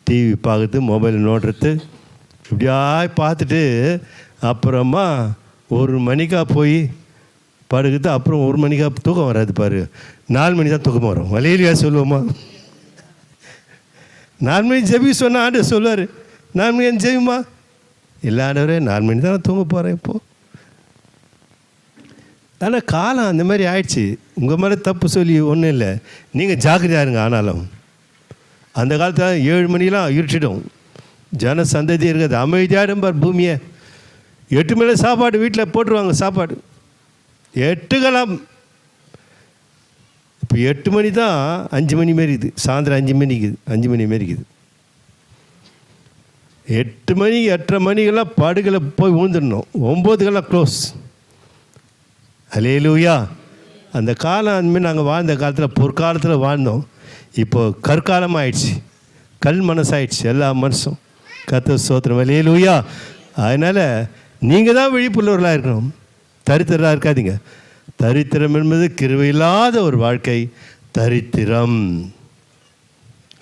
Speaker 1: டிவி பார்க்குறது, மொபைல் நோண்டுறது, இப்படியா பார்த்துட்டு அப்புறமா 1 மணிக்கா போய் படுக்கிறது. அப்புறம் 1 மணிக்கா தூக்கம் வராது பாரு, 4 மணி தான் தூக்கம் வரும். வலையிலையா சொல்லுவோமா? 4 மணி ஜெபி சொன்னால் ஆண்டு சொல்லுவார், 4 மணி ஜெபிமா இல்லை ஆண்டவரே 4 மணி தான் தூங்க போகிறேன் இப்போது. ஆனால் காலம் அந்த மாதிரி ஆயிடுச்சு. உங்கள் மேலே தப்பு சொல்லி ஒன்றும் இல்லை, நீங்கள் ஜாக்கிரதையாக இருங்க. ஆனாலும் அந்த காலத்தில் 7 மணிலாம் இருட்டிடும், ஜன சந்ததி இருக்காது, அமைதியாடும் பார் பூமியை. 8 மணி சாப்பாடு வீட்டில் போட்டுருவாங்க. சாப்பாடு 8 இப்போ 8 மணி தான் 5 மணி மாரி இருக்குது. சாயந்தரம் 5 மணிக்குது, 5 மணி மாரி இருக்குது. 8 மணி 8:30 மணிக்கெல்லாம் படுகளை போய் ஊந்துடணும். 9க்கெல்லாம் க்ளோஸ். அல்லேலூயா. அந்த காலம் அந்தமாரி நாங்கள் வாழ்ந்த காலத்தில் பொற்காலத்தில் வாழ்ந்தோம். இப்போது கற்காலம் ஆயிடுச்சு, கல் மனசாயிடுச்சு எல்லா மனசும். கர்த்தர் ஸ்தோத்திரம். அல்லேலூயா. அதனால் நீங்கள் தான் விழிப்புள்ளவர்களாக இருக்கணும், தரித்திரராக இருக்காதீங்க. தரித்திரம் என்பது கிருபையில்லாத ஒரு வாழ்க்கை, தரித்திரம்.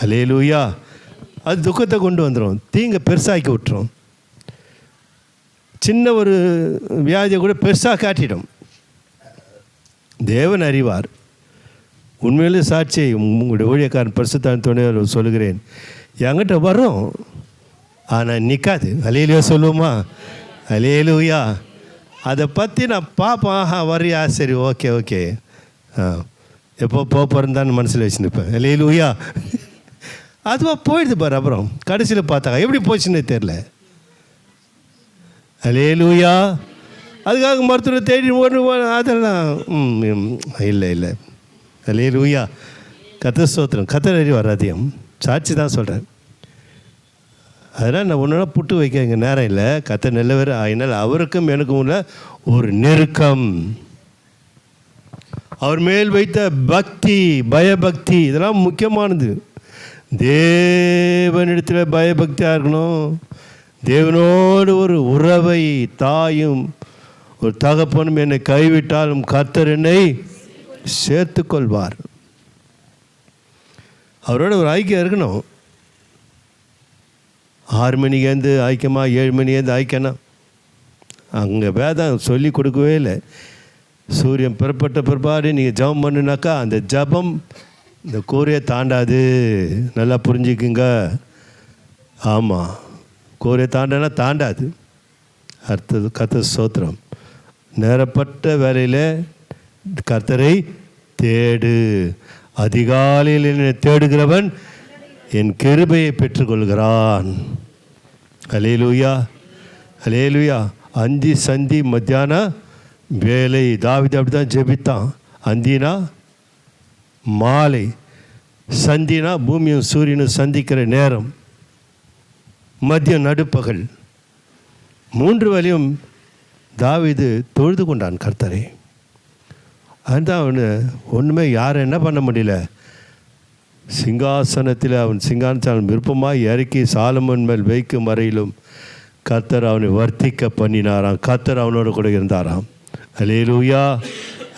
Speaker 1: அல்லேலூயா. அது துக்கத்தை கொண்டு வந்துடும், தீங்கை பெருசாக்கி விட்டுரும். சின்ன ஒரு வியாதியை கூட பெருசாக காட்டிடும். தேவன் அறிவார். உண்மையிலே சாட்சியை உங்களுடைய ஊழியக்காரன் பரிசுத்த துணைவர் சொல்லுகிறேன், என்கிட்ட வரும் ஆனால் நிற்காது. அல்லேலூயா சொல்லுவோமா? அல்லேலூயா. அதை பற்றி நான் பார்ப்பேன். ஆஹா வரியா, சரி, ஓகே ஓகே, எப்போ போகிறந்தான்னு மனசில் வச்சுருப்பேன். அல்லேலூயா. அதுவாக போயிடுது பாரு. அப்புறம் கடைசியில் பார்த்தாங்க எப்படி போச்சுன்னே தெரில. அல்லேலூயா. அதுக்காக மருத்துவரை தேடி அதெல்லாம் இல்லை. அல்லேலூயா. கர்த்தர் ஸ்தோத்திரம். கர்த்தர் அறிவார் அதிகம். சாட்சி தான் சொல்கிறேன். அதனால் நான் ஒன்றா புட்டு வைக்க எங்கள் நேரம் இல்லை. கர்த்தர் நல்லவர். அதனால் அவருக்கும் எனக்கும் உள்ள ஒரு நெருக்கம், அவர் மேல் வைத்த பக்தி, பயபக்தி, இதெல்லாம் முக்கியமானது. தேவனிடத்தில் பயபக்தியாக இருக்கணும். தேவனோடு ஒரு உறவை, தாயும் ஒரு தகப்பனும் என்னை கைவிட்டாலும் கர்த்தர் என்னை சேர்த்து கொள்வார். அவரோட ஒரு ஐக்கியம் இருக்கணும். 6 மணிக்கேந்து ஐக்கியமா, 7 மணிக்கேந்து ஐக்கியனா, அங்கே வேதம் சொல்லி கொடுக்கவே இல்லை. சூரியன் புறப்பட்ட பிற்பாடு நீங்கள் ஜபம் பண்ணுனாக்கா அந்த ஜபம் இந்த கூரையை தாண்டாது. நல்லா புரிஞ்சுக்குங்க. ஆமாம், கூரையை தாண்டனா தாண்டாது. அடுத்தது கர்த்தர் ஸ்தோத்திரம். நேரப்பட்ட வேலையில் கர்த்தரை தேடு. அதிகாலையில் என்னை தேடுகிறவன் என் கிருபையை பெற்றுக்கொள்கிறான். அல்லேலூயா. அல்லேலூயா. அந்தி சந்தி மத்தியான வேலை. தாவீது அப்படி தான் ஜெபித்தான். அந்தினா மாலை, சந்தினா பூமியும் சூரியனும் சந்திக்கிற நேரம், மதியம் நடுப்பகல், 3 வேளையும் தாவீது தொழுது கொண்டான் கர்த்தரை. அதுதான் அவனு ஒன்றுமே யாரும் என்ன பண்ண முடியல. சிங்காசனத்தில் அவன் சிங்காசனம் விருப்பமாக இறக்கி சாலமோன் மேல் வைக்கும் வரையிலும் கர்த்தர் அவனை வர்த்திக்க பண்ணினாராம். கர்த்தர் அவனோட கூட இருந்தாராம். அல்லேலூயா.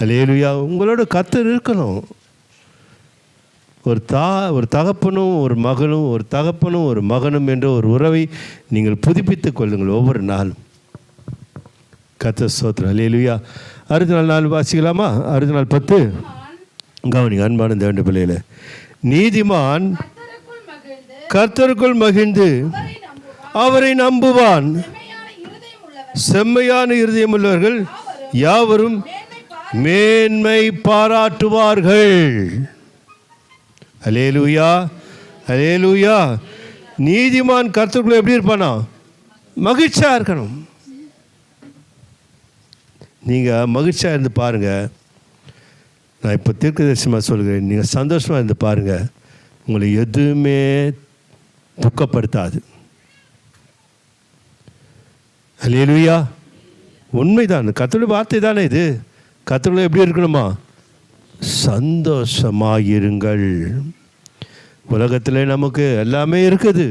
Speaker 1: அல்லேலூயா. உங்களோட கர்த்தர் இருக்கணும். ஒரு தகப்பனும் ஒரு மகனும், ஒரு தகப்பனும் ஒரு மகனும் என்ற ஒரு உறவை நீங்கள் புதுப்பித்துக் கொள்ளுங்கள் ஒவ்வொரு நாளும். கர்த்தர் ஸ்தோத்திரம். அல்லேலூயா. அடுத்த நாள் வாசிக்கலாமா? அடுத்த நாள் 10 கவனிங்க அன்பான தேவனுடைய பிள்ளைகளே. நீதிமான் கர்த்தருக்குள் மகிழ்ந்து அவரை நம்புவான். செம்மையான இருதயம் உள்ளவர்கள் யாவரும் மேன்மை பாராட்டுவார்கள். அல்லேலூயா. அல்லேலூயா. நீதிமான் கர்த்தருக்குள்ள எப்படி இருப்பானா? மகிழ்ச்சியாக இருக்கணும். நீங்கள் மகிழ்ச்சியாக இருந்து பாருங்கள். நான் இப்போ தீர்க்கதரிசனமாக சொல்கிறேன், நீங்கள் சந்தோஷமாக இருந்து பாருங்கள், உங்களை எதுவுமே துக்கப்படுத்தாது. அல்லேலூயா. உண்மைதான், கர்த்தருடைய வார்த்தை தானே இது. கர்த்தருக்குள்ள எப்படி இருக்கணுமா? சந்தோஷமாயிருங்கள். உலகத்தில் நமக்கு எல்லாமே இருக்குது,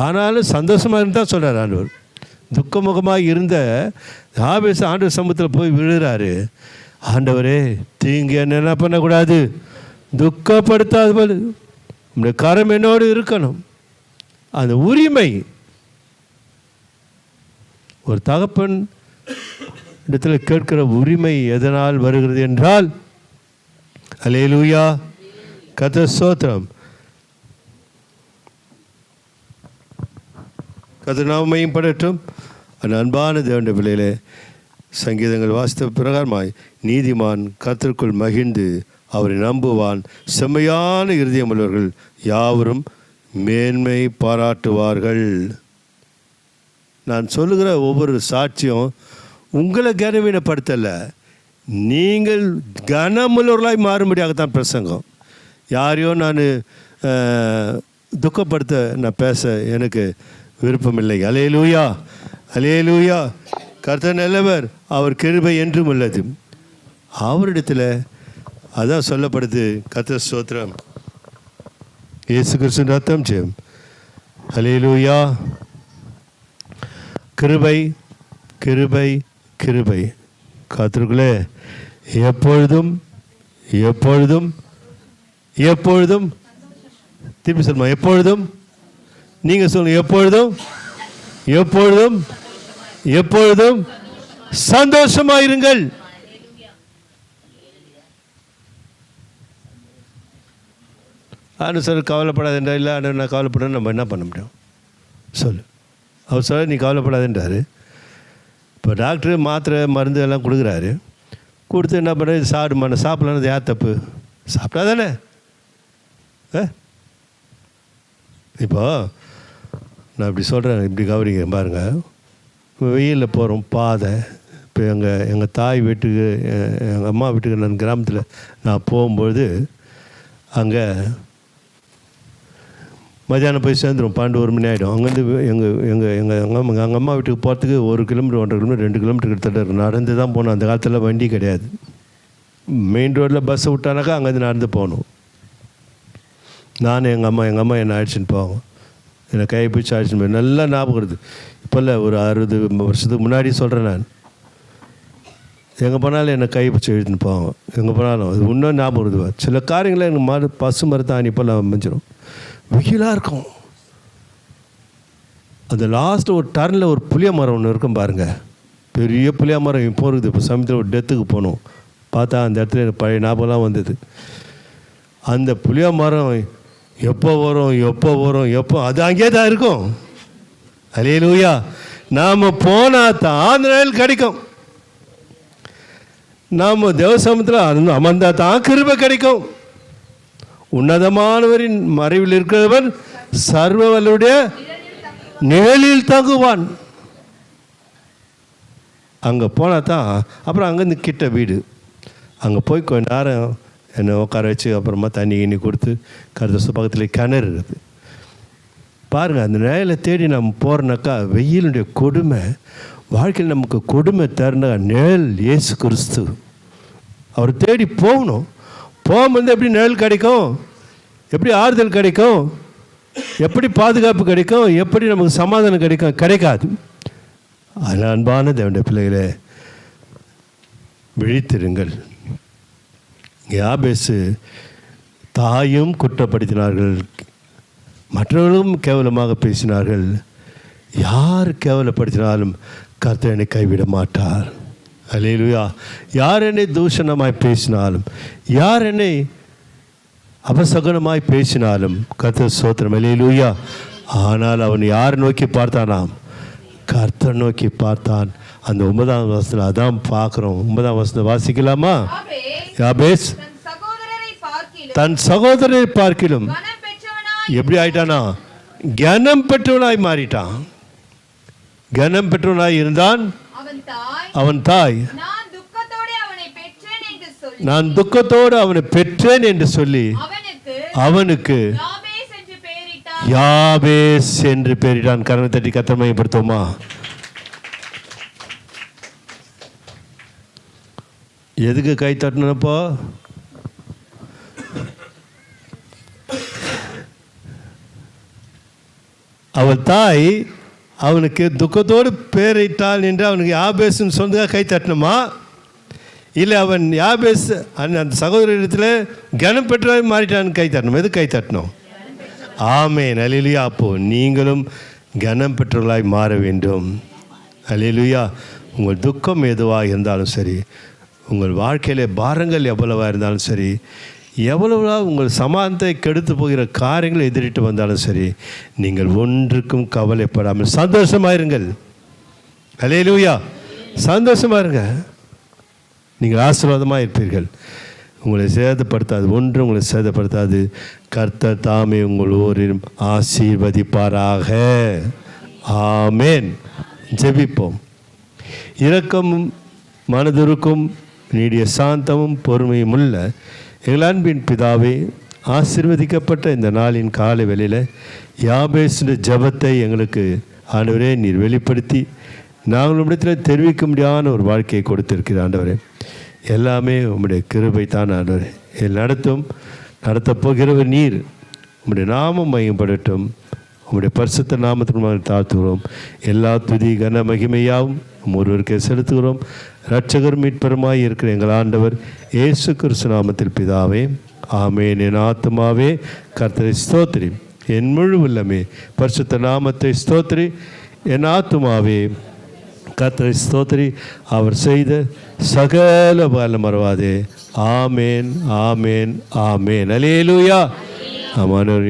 Speaker 1: ஆனாலும் சந்தோஷமாக இருந்தால் சொல்கிறார் ஆண்டவர். துக்கமுகமாக இருந்த ஆபேஸ் ஆண்டவர் சமூகத்தில் போய் விழுகிறாரு. ஆண்டவரே, தீங்கு என்ன பண்ணக்கூடாது, துக்கப்படுத்தாது போல உங்களுடைய கரம் என்னோடு இருக்கணும். அந்த உரிமை ஒரு தகப்பன் இடத்துல கேட்கிற உரிமை எதனால் வருகிறது என்றால், அல்லேலூயா, கர்த்தர் ஸ்தோத்திரம், கர்த்தர் நாமம் படட்டும். அந்த அன்பான தேவனுடைய பிள்ளைகளே, சங்கீதங்கள் வாசித்த பிரகாரமாய் நீதிமான் கர்த்தருக்குள் மகிழ்ந்து அவரை நம்புவான். செம்மையான இருதயம் உள்ளவர்கள் யாவரும் மேன்மை பாராட்டுவார்கள். நான் சொல்லுகிற ஒவ்வொரு சாட்சியம் உங்களை கனவீனப்படுத்தலை, நீங்கள் கனமுள்ளவர்களாய் மாறும்படியாகத்தான் பிரசங்கம். யாரையோ நான் துக்கப்படுத்த நான் பேச எனக்கு விருப்பமில்லை. அல்லேலூயா, அல்லேலூயா. கர்த்தர் நல்லவர், அவர் கிருபை என்றும் உள்ளது. அவரிடத்தில் அதான் சொல்லப்படுது. கர்த்தர் ஸ்தோத்திரம். இயேசு கிறிஸ்துவின் ரத்தம் ஜெயம். அல்லேலூயா. கிருபை, கிருபை, கிருபை. கர்த்தருக்குள்ளே எப்பொழுதும் எப்பொழுதும் எப்பொழுதும், திருப்பி சொல்லுமா, எப்பொழுதும். நீங்கள் சொல்லுங்கள், எப்பொழுதும் எப்பொழுதும் எப்பொழுதும் சந்தோஷமாயிருங்கள். சார் கவலைப்படாதுன்றா. இல்லை நான் கவலைப்படுறேன், நம்ம என்ன பண்ண முடியும் சொல்லு. அவர் சார் நீ கவலைப்படாதுன்றாரு. இப்போ டாக்டரு மாத்திரை மருந்து எல்லாம் கொடுக்குறாரு. கொடுத்து என்ன பண்ணுறது, சாப்பிடுமான சாப்பிட்லான்னு யார் தப்பு? சாப்பிட்டா தானே. இப்போ நான் இப்படி சொல்கிறேன், இப்படி கவனிங்க பாருங்கள். வெயிலில் போகிறோம் பாதை. இப்போ எங்கள் தாய் வீட்டுக்கு, எங்கள் அம்மா வீட்டுக்கு நான் கிராமத்தில் நான் போகும்பொழுது அங்கே மத்தியானம் போய் சேர்ந்துடும், 12-1 மணி ஆகிடும். அங்கேருந்து எங்கள் அம்மா வீட்டுக்கு போகிறதுக்கு 1 கிலோமீட்டர் 1.5 கிலோமீட்டர் 2 கிலோமீட்டர் கிட்டத்தட்ட இருக்கும். நடந்து தான் போகணும். அந்த காலத்தில் வண்டி கிடையாது. மெயின் ரோட்டில் பஸ்ஸை விட்டானாக்கா அங்கேருந்து நடந்து போகணும். நானும் எங்கள் அம்மா என்னை அழைச்சின்னு போவோம். என்னை கையை பிடிச்சி அழைச்சின்னு போய் நல்லா ஞாபகம் இருக்குது. இப்போ இல்லை, ஒரு 60 வருஷத்துக்கு முன்னாடி சொல்கிறேன் நான். எங்கே போனாலும் என்னை கை பிடிச்சி எழுதின்னு போவாங்க. எங்கே போனாலும் அது இன்னும் ஞாபகம் இருக்குது. சில காரியங்களை எனக்கு பசு மரத்தாணி போல் அமைஞ்சிடும். வெயிலாக இருக்கும். அந்த லாஸ்ட்டு ஒரு டர்னில் ஒரு புளிய மரம் ஒன்று இருக்கும் பாருங்கள். பெரிய புளிய மரம் இப்போ இருக்குது. இப்போ சமயத்தில் ஒரு டெத்துக்கு போனோம். பார்த்தா அந்த இடத்துல எனக்கு பழைய ஞாபகம்லாம் வந்தது. அந்த புளிய மரம் எப்போ வரும் அது அங்கேயே தான் இருக்கும். அல்லேலூயா. நாம் போனால் தான் அந்த நிழல் கிடைக்கும். நாம் தேவசமத்தில் அமர்ந்தால் தான் கிருபை கிடைக்கும். உன்னதமானவரின் மறைவில் இருக்கிறவன் சர்வவல்லுடைய நிழலில் தங்குவான். அங்கே போனால் தான். அப்புறம் அங்கேருந்து கிட்ட வீடு. அங்கே போய் கொஞ்ச நேரம் என்னை உட்கார வச்சு அப்புறமா தண்ணி கொடுத்து கருத்து பக்கத்தில் கிணறு இருக்குது பாருங்கள். அந்த நிழலை தேடி நம்ம போகிறோன்னாக்கா வெயிலுடைய கொடுமை, வாழ்க்கையில் நமக்கு கொடுமை தருண நிழல் இயேசு கிறிஸ்து. அவர் தேடி போகணும். போகும்போது எப்படி நிழல் கிடைக்கும், எப்படி ஆறுதல் கிடைக்கும், எப்படி பாதுகாப்பு கிடைக்கும், எப்படி நமக்கு சமாதானம் கிடைக்காது. அதனால் அன்பான தேவனுடைய பிள்ளைகளே, விழித்திருங்கள். யாபேசு தாயும் குற்றப்படுத்தினார்கள், மற்றவர்களும் கேவலமாக பேசினார்கள். யார் கேவலப்படுத்தினாலும் கர்த்தர் என்னை கைவிட மாட்டார். அல்லேலூயா. யார் என்னை தூஷணமாய் பேசினாலும், யார் என்னை அபசகுனமாய் பேசினாலும் கர்த்தர் ஸ்தோத்திரம். அல்லேலூயா. ஆனால் அவன் யார் நோக்கி பார்த்தானாம்? கர்த்தர் நோக்கி பார்த்தான். அந்த 9ஆம் வசனத்தில் அதான் பார்க்குறோம். 9ஆம் வசனத்தை வாசிக்கலாமா? யாபேஸ் தன் சகோதரரை பார்க்கிலும் எப்படி ஆயிட்டானா? கனம் பெற்றவனாய் மாறிட்டான். கனம் பெற்றவனாய் இருந்தான். அவன் தாய் நான் துக்கத்தோடு அவனை பெற்றேன் என்று சொல்லி அவனுக்கு யாபேஸ் என்று பெயரிட்டான். கரணை தட்டி கர்த்தரை மகிமைப்படுத்துவோமா? எதுக்கு கை தட்டினப்போ? அவள் தாய் அவனுக்கு துக்கத்தோடு பேரிட்டாள் என்று அவனுக்கு யாபேஸ்ன்னு சொன்னதுக்காக கை தட்டணுமா? இல்லை அவன் யாபேஸ் அந்த சகோதரத்தில் கனம் பெற்றவன் மாறிட்டான்னு கை தட்டணும். எது கை தட்டணும்? ஆமென். அல்லேலூயா. அப்போது நீங்களும் கனம் பெற்றவர்களாய் மாற வேண்டும். அல்லேலூயா. உங்கள் துக்கம் எதுவாக இருந்தாலும் சரி, உங்கள் வாழ்க்கையில் பாரங்கள் எவ்வளவாக இருந்தாலும் சரி, எவ்வளவா உங்கள் சமாதானத்தை கெடுத்து போகிற காரியங்கள் எதிரிட்டு வந்தாலும் சரி, நீங்கள் ஒன்றுக்கும் கவலைப்படாமல் சந்தோஷமாக இருங்கள். அல்லேலூயா. சந்தோஷமாக இருங்க. நீங்கள் ஆசீர்வாதமாக இருப்பீர்கள். உங்களை சேதப்படுத்தாது, ஒன்று உங்களை சேதப்படுத்தாது. கர்த்தர் தாமே உங்கள் ஓரிலும் ஆசீர்வதிப்பாராக. ஆமேன். ஜெபிப்போம். இரக்கமும் மனதுருக்கும் நீடிய சாந்தமும் பொறுமையும் உள்ள எங்கள் அன்பின் பிதாவே, ஆசீர்வதிக்கப்பட்ட இந்த நாளின் காலை வேளையில் யாபேசுடைய ஜெபத்தை எங்களுக்கு ஆண்டவரே நீர் வெளிப்படுத்தி நாங்கள் உம்மிடத்தில் தெரிவிக்க முடியாத ஒரு வாழ்க்கையை கொடுத்திருக்கிறீர் ஆண்டவரே. எல்லாமே உம்முடைய கிருபை தான் ஆண்டவரே. நடத்தப் போகிறவர் நீர். உம்முடைய நாமம் மையப்படட்டும். உம்முடைய பரிசுத்த நாமத்திற்கு தாழ்த்துகிறோம். எல்லா துதி கன மகிமையாவும் ஒருவருக்கே செலுத்துகிறோம். இரட்சகர் மீட்பருமாய் இருக்கிற எங்கள் ஆண்டவர் இயேசு கிறிஸ்து நாமத்தில் பிதாவே, ஆமென். என் ஆத்துமாவே கர்த்தரை ஸ்தோத்திரி, என் முழு உள்ளமே பரிசுத்த நாமத்தை ஸ்தோத்திரி. என் ஆத்துமாவே கர்த்தரை ஸ்தோத்திரி, அவர் செய்த சகல உபகாரங்களை மறவாதே. ஆமேன், ஆமேன், ஆமேன். அல்லேலூயா. ஆமாம்.